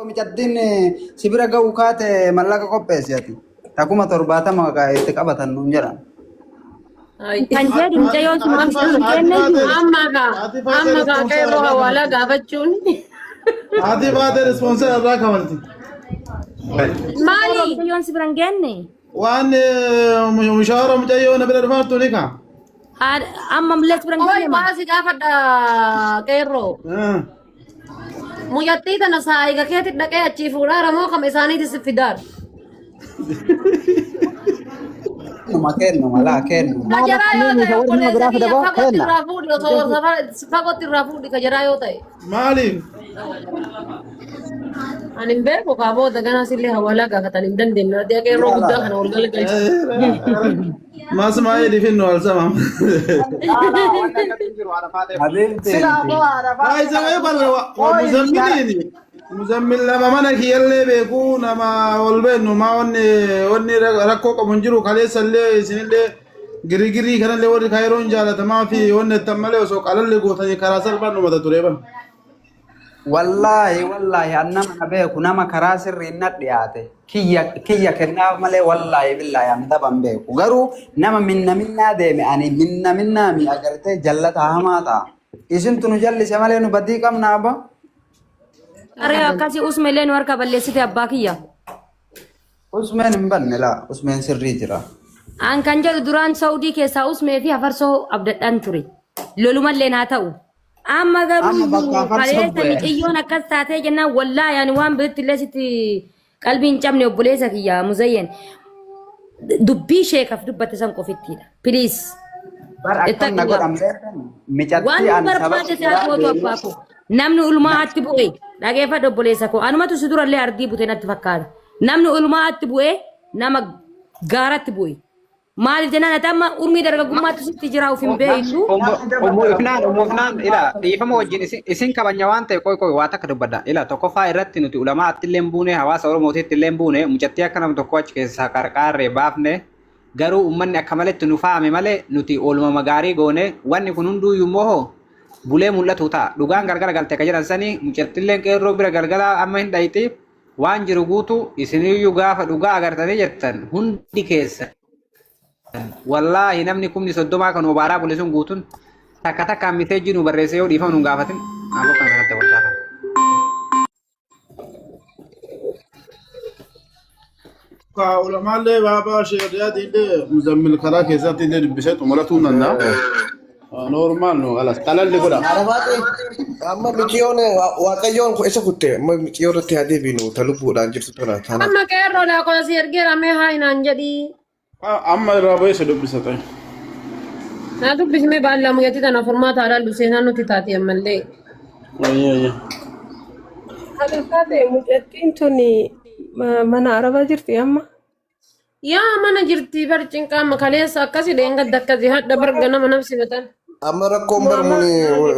mijaddin sibira ga'u kaate mallaqa qopheessati. Takuma torbaatama itti qabatan nuun jedhan. Kan jedhu mucayyoon sun waan bitan kenne amma gaa qeerroo hawaalaa gaafachuun Ati baate responsa irraa kamalti. maali? mucayyoon si biran genne. Waan mushaara mucayyoo na bira dhufaattu ni kaa. Amma mul'atu biran Oi genne. baasi gaafadha qeerroo. Mucattii tana saayiga keetti dhaqee achii fuudhaa ramoo kam isaaniitis fidaan. Numa kennu malaa kennu. Kajaraa yoo ta'e obboleessa kiyya fagootti irraa fuudhi osoo fagootti irraa fuudhi kajaraa yoo ta'e. Maaliif? Ani hin beeku kaa booda ganas illee hawaalaa gaafatan hin dandeenye. Ati qeerroo guddaa kana ol galgalcha. Mas maayil ifinnu al sama. Baay'ee barra muzammiliini. Muzammil lama mana kiyyallee beeku nama ol beennu maa wanni rakkoo qabu hin jiru kaleessallee isinillee girigirii kanallee warri kaayiroon jaalatamaa fi wanni ittan malee osoo qalallee gootanii karaa salphaan dhumata ture ban. Wallaahi annama na beeku nama karaa sirriin na dhiyaate kiyya kennaaf malee wallaahi billaahi an daban beeku garuu nama minna deeme ani minna mi agartee jallata hamaa ta'a isintu nu jallise malee nu badii qabnaa ba. Aree akkasii usmeelee nu harka balleessite abbaa kiyya. Usmeen hin banne laa usmeen sirrii jira. An kan jedhu duraan Saudii keessaa usmee fi afarsoo abdadhaan ture. Lolumallee naa ta'u. Amma garuu kaleessa miqiyyoon akkas taatee jennaan wallaahi ani waan biritti illee sitti qalbiin cabne obboleessa kiyya Muzayyen. Dubbii sheekaf dubbate san qofittiidha. Please. Akkan na godhamee mijatti Waan barbaade siyaasa gootu abbaa koo. Namni ulmaa atti bu'e dhageeffadha obboleessa koo anumatu si durallee ardii bute natti fakkaata. Namni ulmaa atti bu'e nama gaaratti bu'e. Maaliif jennaan ati amma umrii dargaggummaatti sitti jira ufin beeytu. Umufnaan ila dhiifama wajjin isin kabanya waan ta'e qoy waa takka dubbadha. Ila tokkoffaa irratti nuti ulamaa atti illee buune hawaasa Oromootiitti illee buune mucattii akka nama tokko achi keessaa qarqaarree baafne garuu uummanni akka maletti nu faame malee nuti ooluma gaarii goone wanni kun hunduu immoo bulee mul'atu ta'a. Dhugaan gargara galte ka jedhan sanii mucattilleen qeerroo bira galgala amma hin dhayitiif waan jiru guutu isiniyyuu gaafa dhugaa agartanii jettan hundi keessa. Wallaahi namni kumni soddomaa kan obaaraa bule sun guutuun takka takkaan miseejii nu barreessee yoo dhiifama nu hin gaafatin ammoo kan kanatti wal taatan. Ka ulamaallee baabaa sheekadiyaatillee muzammil karaa keessatti illee dubbisee xumuratuu hin danda'a. Normaal no alas qalalli godha. Amma mikiyoon waaqayyoon isa kutte amma mikiyoo irratti haa deebinu talubbuudhaan jirtu tana. Amma qeerroodhaa qolasii ergeera mee haa hinaan jedhii. Amma irraa bu'ee isa dubbisa ta'e. Naa dubbismee baallaa muyyatti tana furmaataadhaan seenaan nuti taate ammallee. Halakaa ta'e mucattiin tuni mana arabaa jirti amma. Yaa mana jirti barcinqaa makaleessa akkasii dheengadda akkasii hadda barga nama nabsifatan. Amma rakkoon barmuuni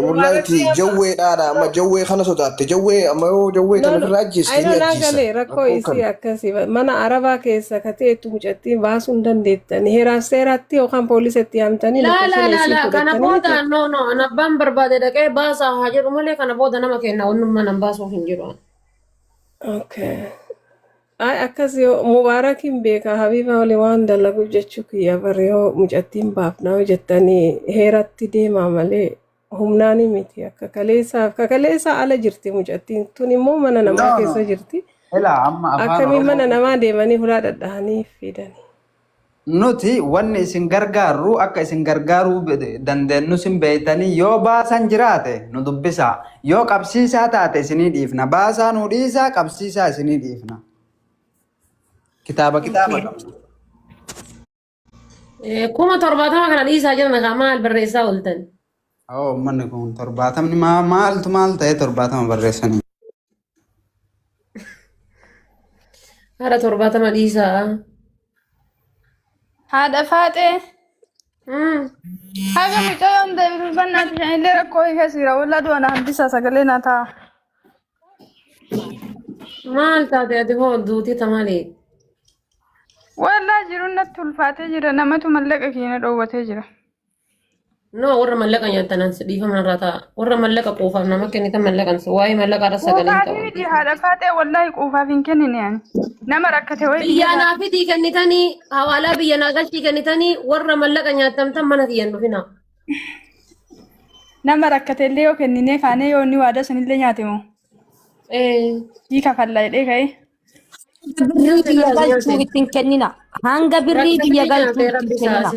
wallahi jawweedhaadha amma jawwee kana sodaatte jawwee amma yoo jawwee kana irraa ajjeesti ni ajjeesa. ajjeesa. Galee rakkoo isii akkasii mana arabaa keessa kateetu mucattiin baasuu hin dandeettani heeraan seeratti yookaan poolisatti yaamtanii La kana booda no abbaan barbaade dhaqee baasaa haa jedhu malee kana booda nama kenna onnummaa nan baasuuf hin jiru. Okay. Ay akkasii mubaarakiin beeka habiba wali waan dalaguuf jechuu kiyya bare yoo mucattiin baafnaa jettanii heeratti deemaa malee humnaani miti akka kaleessa ala jirti mucattiin tun immoo mana namaa keessa jirti. Akkamii mana namaa deemanii hulaa dhadhahanii fidani. Nuti wanni isin gargaaru akka isin gargaaruu dandeenyu isin beeytanii yoo baasan jiraate nu dubbisa yoo qabsiisaa taate isinii dhiifna baasaa nu dhiisaa qabsiisaa isinii dhiifna. Kitaaba. Kuma torbaatama kana dhiisaa jiran kaa maal barreessaa ooltan? Manni kun torbaatamni maaltu maal ta'e torbaatama barreessanii. Haadha torbaatama dhiisaa. Haadha Faaxee. Haga mucayyoon deebiin bannaati shanillee rakkoo keessa wallaa du'ana hambisa sagalee naa ta'a. Maal taate ati hoo duutii tamalee? Wallaa jiruun natti ulfaatee jira namatu mallaqa keenya dhoowwatee jira. No, warra mallaqa nyaatanan dhiifama irraa ta'a. Warra mallaqa quufaaf nama kennitan mallaqan waa'ee mallaqa irra sagaleen ta'u. Quufaa fi haadha kaatee wallahi quufaaf hin kennine ani. Nama rakkate wayi. Biyya naafitii kennitanii hawaalaa biyya naagalchii kennitanii warra mallaqa nyaatamtan mana tiyyan dhufina. Nama rakkate illee yoo kennine kaanee yoo inni waada sanillee nyaate moo? Hiika fallaa jedhee ka'e. birrii biyya galchuu ittiin kennina. Hanga birrii biyya galchuu ittiin kennina.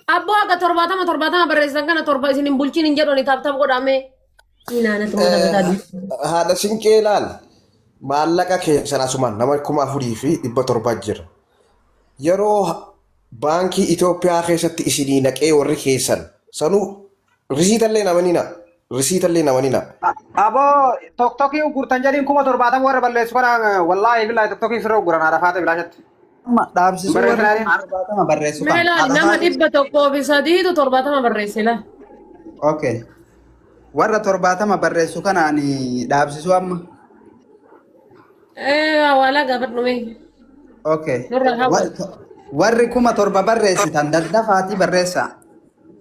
Abboo akka torbaatama barreessan kana torba isin hin bulchin hin jedhoni taaptaap godhame. Inaanatu Haadha Sinqee laal maallaqa keessan asumaan nama 4,700 jira. Yeroo baankii Itoophiyaa keessatti isinii naqee warri keessan sanuu risiitallee namanina. Risiitallee namanina. Aboo tokkokkii gurtan jedhiin 70 warra balleessu kana wallaahi billahi tokkokkii sirra guran haadha faate bilaashatti. Dhaabsisuu warri 70 barreessu kan. Meela nama 103 torbaatama barreesse la. Okay. Warra 70 barreessu kanaan dhaabsisuu amma. Hawaalaa gaafadhu mee. Okay. Nurra hawa. Warri 7,000 barreessitan daddafaatii barreessa.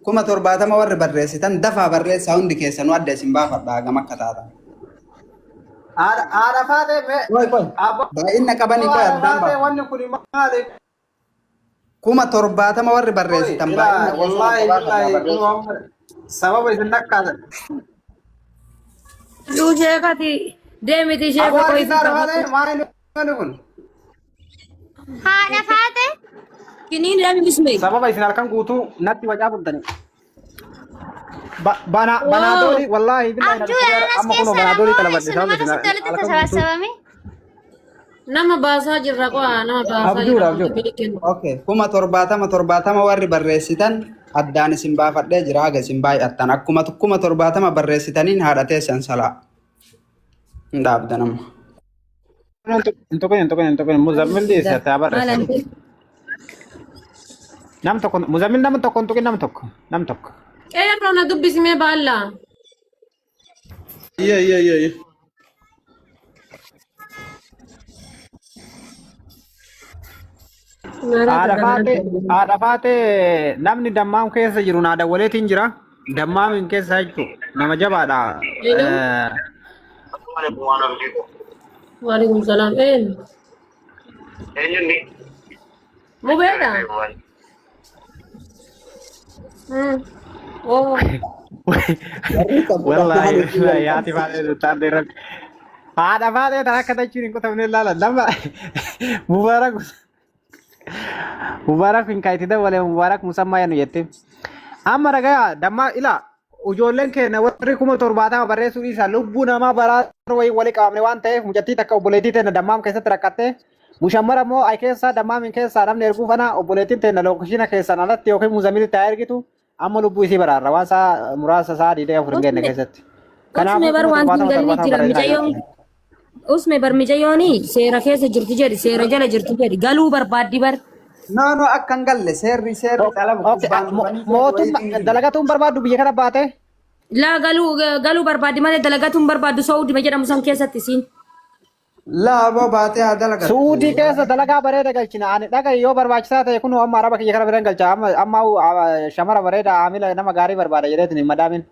70 warri barreessitan dafaa barreessaa hundi keessanuu adda isin baafadhaa gama akka taatan. Haadha faate baay'ina qabanii koo addaan baafadha. wanni kun maali? 70 warri barreessitan baay'ina sababa isin nakkaatan. Duushee kati deemiti ishee Aboo isaadha faate maali kun? Haadha faate kiniin lami bismee. Sababa isin halkan guutuu natti wajaa bultani. Banaadoli wallahi billahi abjuu yaanas amma kuno keessa banaadoli namoo kalabadde isinuma dhasitti walitti tasaasabame. Nama baasaa jirra qo'a nama baasaa Abjuudha, jirra. abjuudha. Okay. 70 warri barreessitan addaan isin baafadhee jira haga isin baay'attan akkuma 70 barreessitaniin haadha teessan salaa. Hin dhaabdan amma. Entokoin muzammil desa tabar. Nam tokko muzammil nam tokko entokoin nam tokko. Qeerroo na dubbisimee baallaa. Iya. Haadha faate namni dammaam keessa jiru naada waleetiin jira. Dammaam keessa jechuun nama jabaadha. Waalaikum salaam. Mubeedha. Oh. Wallahi yaati faate taandeera. Haadha faate tarakka jechuun hin qotamne laala nama Mubarak hin kaayitida wale Mubarak musammaa yanu jette. Amma ragaa damma ila ijoolleen keenya warri 70 barreessuu isaa lubbuu namaa baraa wali qabamne waan ta'eef mucattii takka obboleettii teenya dammaam keessatti rakkattee mushammara immoo ay keessaa dammaam keessaa namni erguu fana obboleettiin teenya lookishina keessaan alatti yookiin muzammili taa ergitu amma lubbuu isii baraarra waan isaa muraasa isaa dhiidee afur hin genne keessatti. Usme bar wanti galli jira mijayyoon. Usme bar mijayyooni seera keessa jirti jedhi seera jala jirti jedhi galuu barbaaddi bar. No akka hin galle seerri Mootummaa dalagatuun barbaaddu biyya kana baate. Laa galuu barbaaddi malee dalagatuun barbaaddu Saudi ma jedhamu san keessatti siin. Laa boo baatee haa dalagatu. Suudii keessa dalagaa bareeda galchina. Ani dhaga yoo barbaachisaa ta'e kun amma araba kiyya kana biraan galcha. Amma shamara bareeda amila nama gaarii barbaada jedheetin hin madaamin.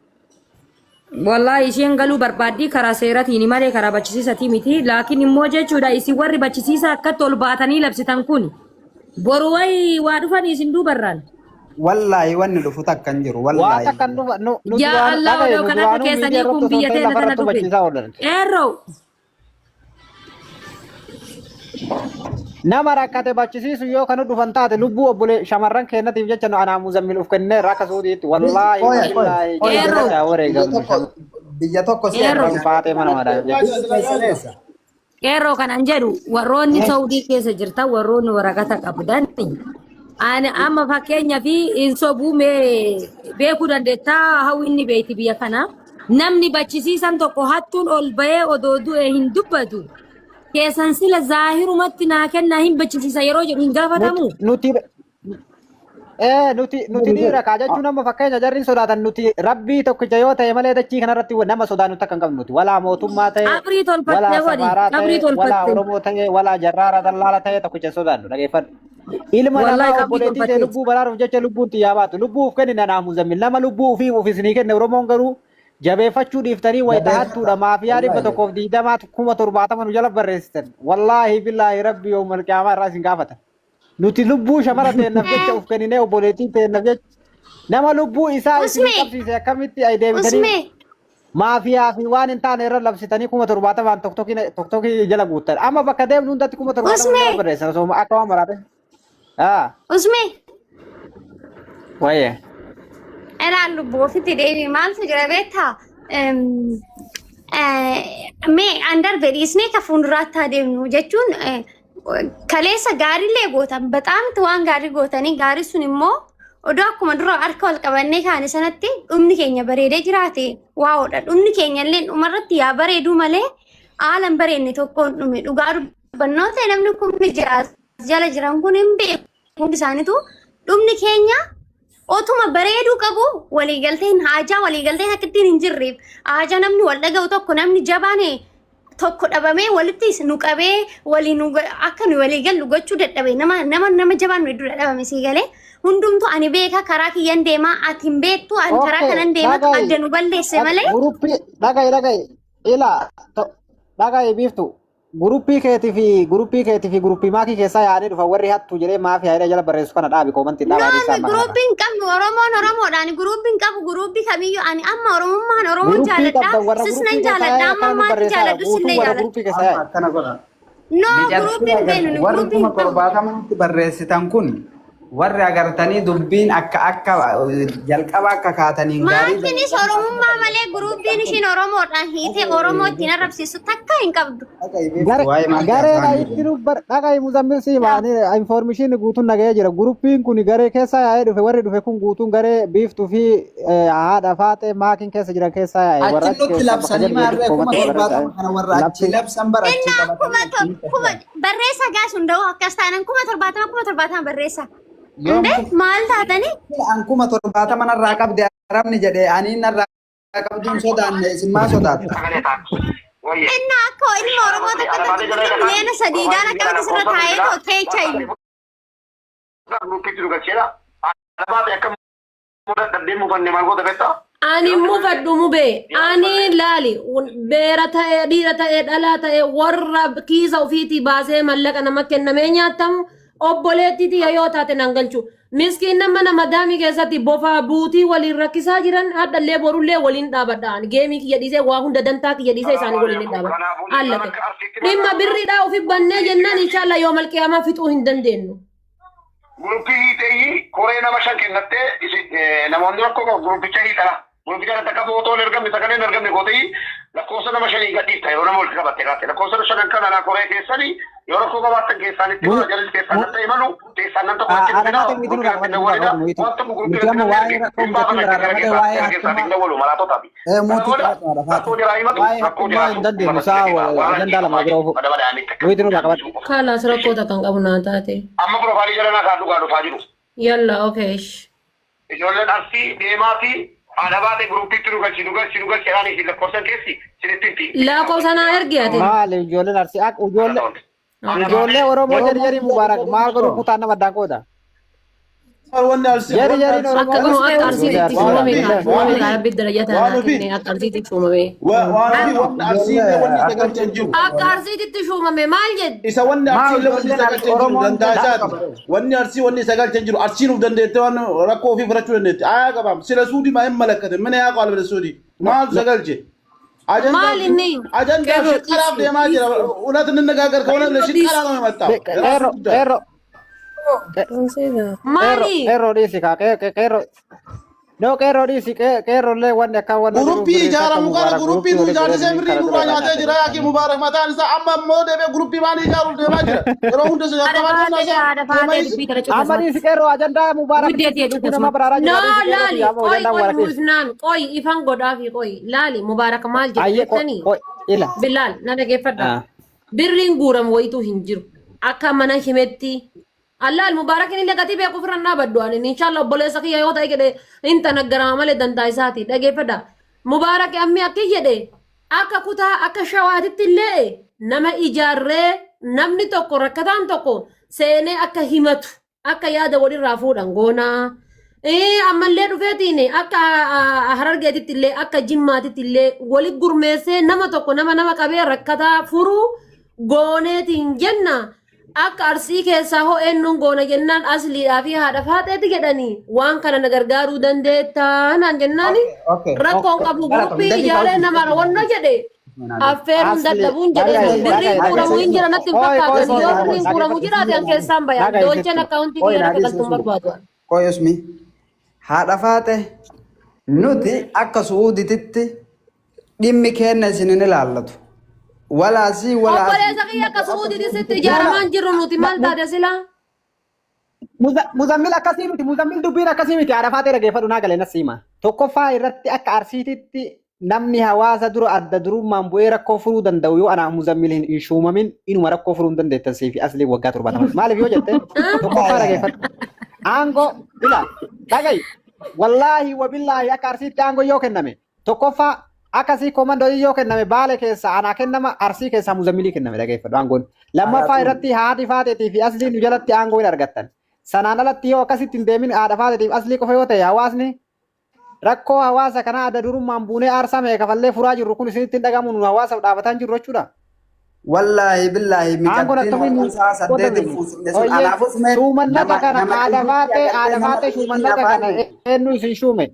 Wallahi isheen galuu barbaaddi karaa seeratiin malee karaa bachisiisatii miti. Laakiin immoo jechuudha isin warri bachisiisaa akkatti ol baatanii labsitan kun. Boru wayi waa dhufanii isin duubarraan. Wallahi wanni dhufu takka hin jiru. Waa Wallahi. takka hin dhufu. Yaa Allah odoo kan akka keessanii kun biyya teenya tana dhufe. Eerroo. Nama rakkate bachisiisu yoo kan dhufan taate lubbuu obbolee shamarran keenyatiif jecha nu anaa muzammil uf kennee rakka suudiitti wallaahi Biyya tokko baatee mana madaa. Qeerroo kanan jedhu warroonni Saudii keessa jirtan warroonni waraqata qabdan ani amma fakkeenya fi insobuu beekuu dandeettaa hawwinni beeyti biyya kana namni bachisiisan tokko hattuun ol bahee odoo du'e hin dubbatu keessan sila zaahirumatti naa kennaa hin bachisiisa yeroo jedhu hin gaafatamu. Nuti dhiira kaa jechuun amma fakkeenya jarri sodaatan nuti rabbii tokkicha yoo ta'e malee dachii kanarratti nama sodaannu takka hin qabnu nuti walaa mootummaa ta'e Abrii tolfattee walaa wadi safaaraa abrii ta'e walaa tolfattee. oromoo ta'e walaa jarraara dallaala ta'e tokkicha sodaannu dhageeffadhu. ilma Wallahi namaa qabbii obboleettii ta'e tolfateeti. lubbuu baraaruuf jecha lubbuun xiyyaa baatu lubbuuf kennina naa muzammil nama lubbuu ofii isinii kenne oromoon garuu jabeeffachuu dhiiftanii wayita hattuudha maafiyaa 120 70 nu jala barreessitan wallaahi billaahi rabbi yoomal qiyaamaa irraa isin gaafatan nuti lubbuu shamara ta'ennaaf jecha of kenninee obboleettii ta'ennaaf jecha nama lubbuu isaa isin qabsiise akkamitti ay deebitanii Usme. maafiyaa fi waan hin taane irra labsitanii 70 tokkokkii jala guuttan amma bakka deemnu hundatti 70 jala barreessan osoo akka waan baraate Usme. wayye Era lubbu ofitti deebi maaltu jira beektaa? Mee andar bedhiisnee ka fuulduraatti adeemnu jechuun kaleessa gaariillee gootan baxaamtu waan gaarii gootanii gaarii sun immoo odoo akkuma dura harka wal qabannee kaane sanatti dhumni keenya bareedee jiraate waa'oodha. Dhumni keenya illee dhumarratti yaa bareeduu malee haalan bareedne tokkoon dhume dhugaa dubbannoo ta'e namni kun jala jiran kun hin beeku hundi isaaniitu dhumni keenya otuma bareeduu qabu waliigalteen haajaa waliigalteen akka ittiin hin jirreef haajaa namni wal dhaga'u tokko namni jabaane tokko dhabamee walitti nu qabee waliin akka nu waliigallu gochuu dadhabe nama jabaan nu hedduu dhabame sii galee hundumtu ani beeka karaa kiyyan deemaa ati hin beektu ani karaa kanan deemaa adda nu balleesse malee. Dhagaye ila dhagaye biiftu guruppii keetii fi guruppii maakii keessaa yaadee dhufa warri hattu jedhee maafi yaadee jala barreessu kana dhaabi koomantii dhaabaa isaa malee. Guruppiin qabnu Oromoodhaan guruppiin qabu guruppii kamiyyuu ani amma Oromummaan Oromoon jaaladha sisnan jaaladha amma maati jaaladhu sillee jaaladha. No guruppiin beenu guruppiin qabu. Warri barreessitan kun warri agartanii dubbiin akka jalqaba akka kaataniin gaarii. Maakiinis Oromummaa malee guruppiin ishiin Oromoodhaan hiitee Oromoo ittiin arrabsiisu takka hin qabdu. Gareedha itti dubbar dhagaye muzammil siimaani information guutuun nagahee jira guruppiin kun garee keessa yaa'ee dhufe warri dhufe kun guutuun garee biiftuu fi haadha faatee maakiin keessa jiran keessa yaa'ee warra achi nutti labsanii maarree kuma torbaatama kana warra achi labsan bara achi qabatanii. Kuma barreessa gaas hunda'u akkas taanan 70 barreessa. Maal taatanii? An kuma torbaatama narraa qabde arabni jedhee ani narraa qabduun sodaanne isin maa sodaatta? Inna akka ilma Oromoo tokkotti miliyoona sadiidhaan akkamitti sirra taa'ee keecha iyyuu. Ani mufadhu mubee ani laali beera ta'e dhiira ta'e dhalaa ta'e warra kiisa ofiitii baasee mallaqa nama kennamee nyaatamu obboleettiiti yoo taate nan galchu miskiin nama daamii keessatti bofa buutii waliin rakkisaa jiran haddallee borullee waliin dhaabadhaan geemii kiyya dhiisee waa hunda dantaa kiyya dhiisee isaanii waliin dhaabadha hallate dhimma birriidhaa ofi bannee jennaan inshaallah yoo malqiyaamaa fixuu hin dandeenyu. Gurupii ta'ii koree nama shan kennattee namoonni rakkoo qabu gurupicha hiitala. Gurupii kana takka footoo hin argamne sagalee hin argamne gootii lakkoofsa nama shanii gadhiifta yeroo nama walitti qabatte kaate lakkoofsa shanan kana koree keessanii yoo rakkoo qabaattan keessaanitti yoo jalli keessaan natti himalu keessaan nan tokko achi fidina gurupii kan hin walida wanta gurupii kan hin walida hin baafame keessaan hin dawalu malaatota fi. Rakkoo jiraa himatu rakkoo jiraa Kanas rakkoota kan qabu naa taate. amma profaayilii jala naa dhufaa dhufaa jiru. Yalla okay. Ijoolleen arsii deemaa fi Adabate gruppitti dhugalchi jedhanii fi lakkoofsan keessi sinitti lakkoofsa naa ergiyaate. Maali ijoolleen arsii akka ijoollee Oromoo jari mubaarak maal godhu kutaan nama addaan qooda. Wanni arsii Jari Oromoo akka arsiitti uumame rabbi darajaa taanaa kenne akka arsiitti uumame. waan arsii wanni sagalchan jiru. Akka arsiitti uumame maal jedhu. Isa wanni arsii wanni sagalchan jiru danda'asaati. Wanni arsii wanni sagalchan jiru arsiin uf dandeette waan rakkoo ofii fudhachuu dandeette. Ayaa qabaam sila suudii maa hin malakkate mana yaa qaala bada suudii maal sagalche. Maal inni? Ajandaa shiqqaraaf deemaa jira. Ulat nagaagar kawana shiqqaraa nama matta. Don't say that. Maali? Qeerroo dhiisi kaa qeerroo. No qeerroo dhiisi qeerrollee wanni akka wanni. Guruppii ijaaramu kana guruppii nu ijaarsisee birrii nurraa nyaatee jira yaaqii mubaarak mataan isaa amma immoo deebee guruppii waan ijaaruuf deemaa jira. Yeroo hunda isa nyaatamaa amma dhiisi qeerroo ajandaa mubaarak nama baraaraa jira. Qoy ifan godhaa fi qoy laali mubaarak maal jettanii bilaal na dhageeffadha. Birriin guuramu wayituu hin jiru akka mana himetti. Allah al-mubarakin illee gatii beeku firannaa baddu'an inshallah obboleessa kiyya yoo ta'e jedhe inta naggarama malee dantaa isaati dhageeffadha mubarak ammi akki jedhe akka kutaa akka shawaatitti illee nama ijaarree namni tokko rakkataan tokko seenee akka himatu akka yaada walirraa fuudhan goonaa. Ammallee dhufeetiin akka harargeetitti illee akka jimmaatitti illee walitti gurmeessee nama tokko nama qabee rakkataa furuu gooneetiin jenna. Akka arsii keessaa ho'eennuun goona jennaan asliidhaa fi haadha faaxeeti jedhanii waan kana na gargaaruu dandeettaa naan jennaani rakkoon qabu guruppii ijaaree nama rawwanna jedhe affeeruun dadhabuun jedhe birriin kuuramuu hin jira natti hin fakkaatan yoo birriin kuuramuu jiraate an keessaan bayaa doolcheen akkaawuntii biyya rakka galtuun barbaadu. Qoyosmi haadha faaxe nuti akka suudititti dhimmi kenna isinin ilaallatu. Walaasii walaasii. Obboleessa kiyya akka suuditi sitti ijaaramaan jirru nuti maal taate silaa? Muzammil akkasii miti muzammil dubbiin akkasii miti haadha faatee dhageeffadhu naa galee nasiima. Tokkoffaa irratti akka arsiititti namni hawaasa dura adda durummaan bu'ee rakkoo furuu danda'u yoo anaa muzammil hin shuumamin inuma rakkoo furuu hin dandeettan siifi asli waggaa 70. Maaliif yoo jette tokkoffaa dhageeffadhu. Aangoo ila dhagayi wallaahi wabillaahi akka arsiitti aangoo yoo kenname tokkoffaa akkasii komandoo yoo kenname baale keessa anaa kennama arsii keessa muzammilii kenname dhageeffadhu aangoon lammaffaa irratti haati faateetii fi aslii nu jalatti aangoo hin argattan sanaan alatti yoo akkasitti hin deemin haadha faateetiif aslii qofa yoo ta'e hawaasni rakkoo hawaasa kanaa adda durummaan buunee aarsaa mee kafallee furaa jirru kun isinitti hin dhagamu nu hawaasaaf dhaabataan jirru jechuudha. Wallaahi billaahi miidhagtiin saddeetiin fuusifne sun anaafus mee suumannata kana haadha faatee suumannata kana eenyu isin shuume.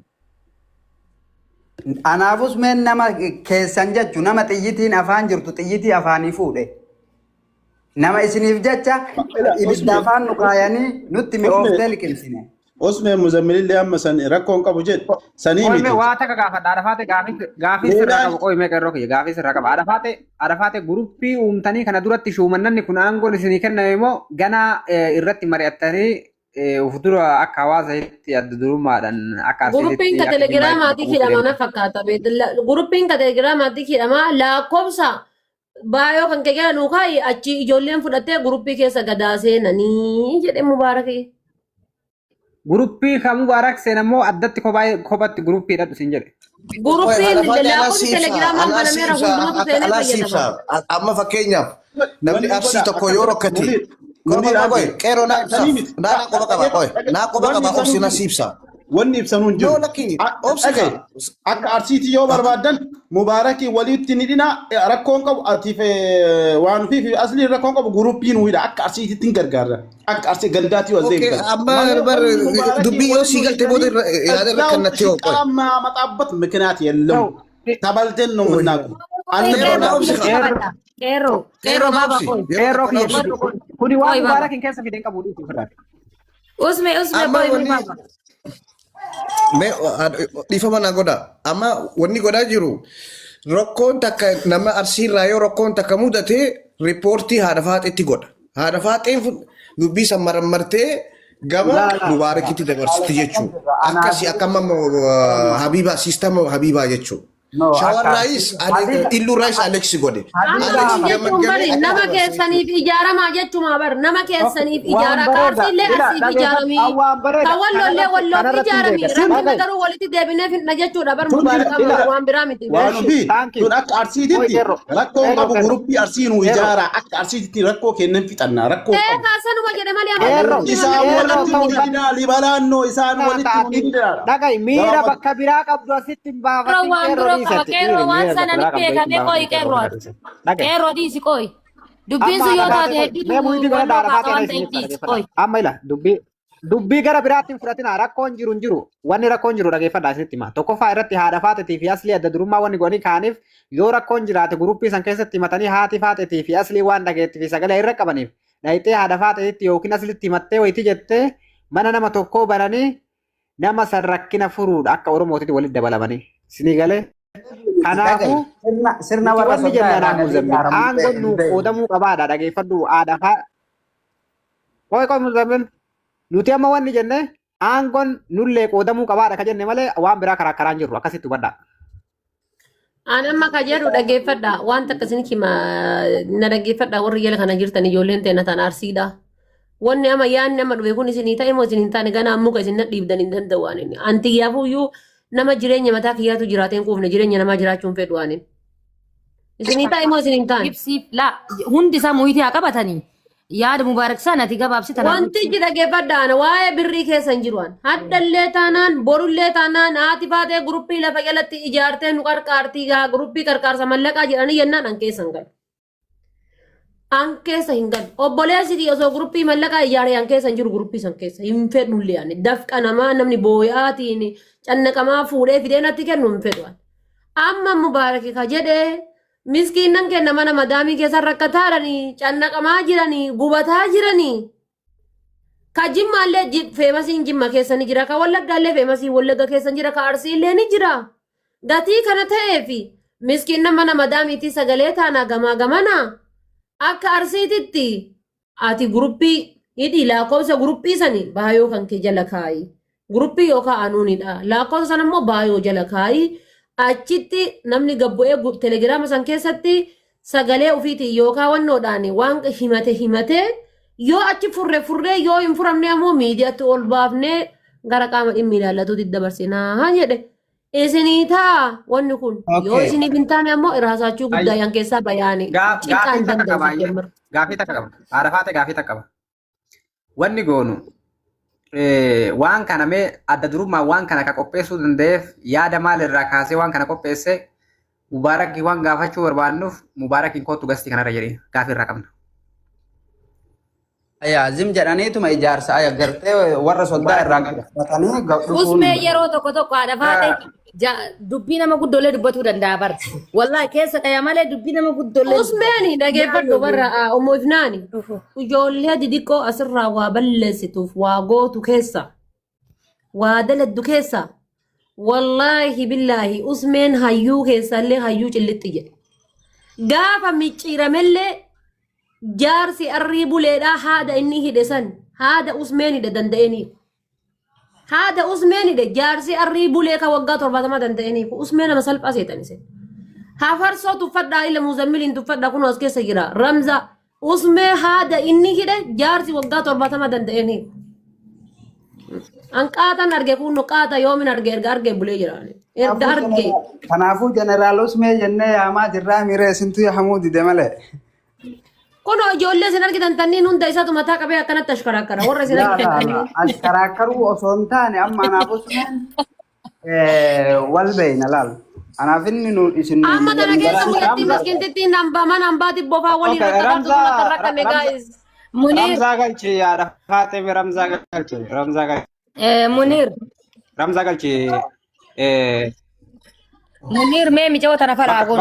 Anaafus meen nama keessan jechu nama xiyyitiin afaan jirtu xiyyitii afaanii fuudhe. Nama isiniif jecha ibidda afaan nu kaayanii nutti mi'ooftee liqimsine. Osmee muzammilillee amma san rakkoon qabu jedhu sanii miti. Waa takka gaafadha haadha faatee gaafii sirraa qabu qo'imee qeerroo kiyya gaafii sirraa qaba haadha faatee guruppii uumtanii kana duratti shuumannanni kun aangoon isinii kenname immoo ganaa irratti mari'attanii Futura akka hawaasa itti adda durummaadhaan akka Guruppiin ka telegiraamaatii hidhama na fakkaata. Guruppiin ka telegiraamaatii hidhama lakkoofsa baay'oo kan keegala nuukaayi achi ijoolleen fudhattee guruppii keessa gadaa seenanii jedhe mubaarakee. Guruppii kan mubaarak seenammoo addatti kophatti guruppii hidhadhu siin jedhe. Guruppiin lakkoofsi telegiraamaan banameera hundumatu seenee fayyadama. Amma fakkeenyaaf namni arsii tokko yoo rokkate Kero na qoba qaba obsi nasiibsa. Wanni ibsanuun jiru. Akka arsiitii yoo barbaadan mubaarakii walitti ni dhina rakkoon qabu artiif waan fi asli rakkoon qabu guruppiin wiidha akka arsiitiitti hin gargaarra. Akka arsii gandaatii wal deebisan. Amma dubbii yoo sii galte booda yaada irra kannatti yoo qoy. Amma maxaabbat mikinaati yellamu. Tabalteen nu munnaaku. Qeerroo baaba qoy. Qeerroo kuni waan mubaarakiin keessa fideen qabu dhiitii fudhate. Usme qoy baaba. Dhiifama na godha. Amma wanni godhaa jiru rakkoon takka nama arsiirraa yoo rakkoon takka mudate riippoortii haadha faaxeetti godha. Haadha faaxeen dubbii san marammartee gama mubaarakitti dabarsiti jechuudha. Akkasii akka Habiibaa siistama Habiibaa jechuudha. Shawar Rais, Illu Rais Alexi godhe. Nama keessaniif ijaaramaa jechuudha bar nama keessaniif ijaara kaartiillee asiif ijaaramii tawwallollee walloof ijaaramii rakkina garuu walitti deebinee fidna jechuudha bar mubaaraqama waan biraa miti. Waan ofii kun akka arsiititti rakkoon qabu guruppii arsiinuu ijaara akka arsiititti rakkoo kennan fixannaa rakkoo qabu. Kaasanuma jedhe malee isaan walitti mudinaa libalaannoo isaan walitti mudinaa. Dhaga'i miira bakka biraa qabdu asitti hin baafatin Qeerroo waan sana ni beekame qoy qeerrooti. Qeerroo dhiisi qoy. Dubbiin sun yoo taate hedduu amma ila dubbii gara biraatti hin fudhatina rakkoon jiru hin jiru wanni rakkoon jiru dhageeffadhaa isinitti hima tokkoffaa irratti haadha faateetii fi aslii adda durummaa wanni godhanii kaaniif yoo rakkoon jiraate guruppii san keessatti himatanii haati faateetii fi aslii waan dhageettii fi sagalee irra qabaniif dhayitee haadha faateetti yookiin aslitti himattee wayitii jettee mana nama tokkoo bananii nama san rakkina furuudha akka oromootitti walitti dabalamanii sinii galee. Kanaafuu sirna warra wanni jennaan aangoon nu qoodamuu qabaadha dhageeffadhu aadaa qoy muzammil nuti amma wanni jenne aangoon nullee qoodamuu qabaadha ka jenne malee waan biraa karaa jirru akkasitti hubadhaa. Ani amma ka jedhu dhageeffadha waan takka isin kima na dhageeffadha warri jala kana jirtan ijoolleen teena tan arsiidha. Wanni amma yaanni amma dhufe kun isinii ta'e moo isin hin taane ganaa muka isin na dhiibdan hin danda'u ani. Antiyyaafuu nama jireenya mataa kiyyaatu jiraateen kuufne jireenya namaa jiraachuun fedhu waanin. Isinii taa'e moo isin hin taane? ibsiif laa hundi isaa muhitii haa qabatanii yaada mubaarak sanati gabaabsitan Wanti jira geeffadhaan waa'ee birrii keessa hin jiruan. Haddallee taanaan borullee taanaan haati baatee guruppii lafa jalatti ijaartee nu qarqaartii gaa guruppii qarqaarsa mallaqaa jedhanii yennaan an keessa hin galu. An keessa hin galu. Obboleessi osoo guruppii mallaqaa ijaaree an keessa hin jiru guruppii san keessa hin fedhullee ani dafqa namaa namni booyaatiin cannaqamaa fuudhee fidee natti kennu hin fedhu. Amma mubaaraki ka jedhee miskiinan kenna mana madaamii keessa rakkataadhanii cannaqamaa jiranii gubataa jiranii. Ka jimmaallee feemasiin jimma keessa ni jira. Ka wallaggaallee feemasiin wallagga keessa jira. Ka arsiillee ni jira. Gatii kana ta'eefi miskiinan mana madaamiitii sagalee taanaa gamaa gamana akka arsiititti ati guruppii hidhii lakkoofsa guruppii sanii baayoo kan kee jala kaayi. Guruppii yookaan anuunidha. Lakkoofsa sana immoo baayoo jala kaayi. Achitti namni gabbu'ee telegiraama san keessatti sagalee ofiitiin yookaan wannoodhaan waan himate yoo achi furree yoo hin furamne ammoo miidiyaatti ol baafnee gara qaama dhimmi ilaallatuutti dabarsinaa jedhe. Isinii taa wanni kun yoo isiniif hin taane ammoo irraasaachuu guddaa yan keessaa bayaani. Gaafii takka qaba. Gaafii takka qaba. Haadha faate gaafii takka qaba. Wanni goonu waan kana mee adda durummaa waan kana ka qopheessuu danda'eef yaada maal irraa kaasee waan kana qopheesse mubaarakii waan gaafachuu barbaannuuf mubaarakiin kootu gastii kanarra jedhee gaafii irraa qabna. Zim jedhaniituma ijaarsa agartee warra soddaa irraa qabatanii usmee yeroo tokko haadha faate dubbii nama guddoolee dubbatuu danda'a bar wallahi keessa qaya malee dubbii nama guddoolee Usmeeni dhageeffadhu barra ommoo ifnaani ijoollee didiqqoo asirraa waa balleessituuf waa gootu keessa waa daladdu keessa wallahi billaahi usmeen hayyuu keessallee hayyuu cillixxi jedhe gaafa micciiramellee jaarsi arrii buleedhaa haada inni hidhe san haada usmeen hidhe danda'eniif haada usmeen hidhe jaarsi arrii bulee ka waggaa 70 danda'eniif usmeen nama salphaa seetanise hafarsoo tuffadhaa ila muzammiliin tuffadhaa kun as keessa jira ramza usmee haada inni hidhe jaarsi waggaa 70 danda'eniif anqaatan arge kun qaata yoomin arge erga arge bulee jira erga arge kanaafuu jeneraal usmee jennee yaamaa jirraa miree sintu yahamuu dide malee. Kuno ijoollee isin argitan tanniin hunda isaatu mataa qabee akkanatti ashkaraakara warra isin argitan. Ashkaraakkaruu osoo hin taane amma anaaf usmeen wal beeyna laal. Anaaf inni nu isin. Amma tana keessa mul'atti maskintittiin mana hambaati bofaa waliin rakkame gaa'is. Ramzaa galchee yaada faatee Ramzaa galchee Ramzaa galchee. Munir. Ramzaa galchee. Munir mee mijaa'oo tana faraa goon.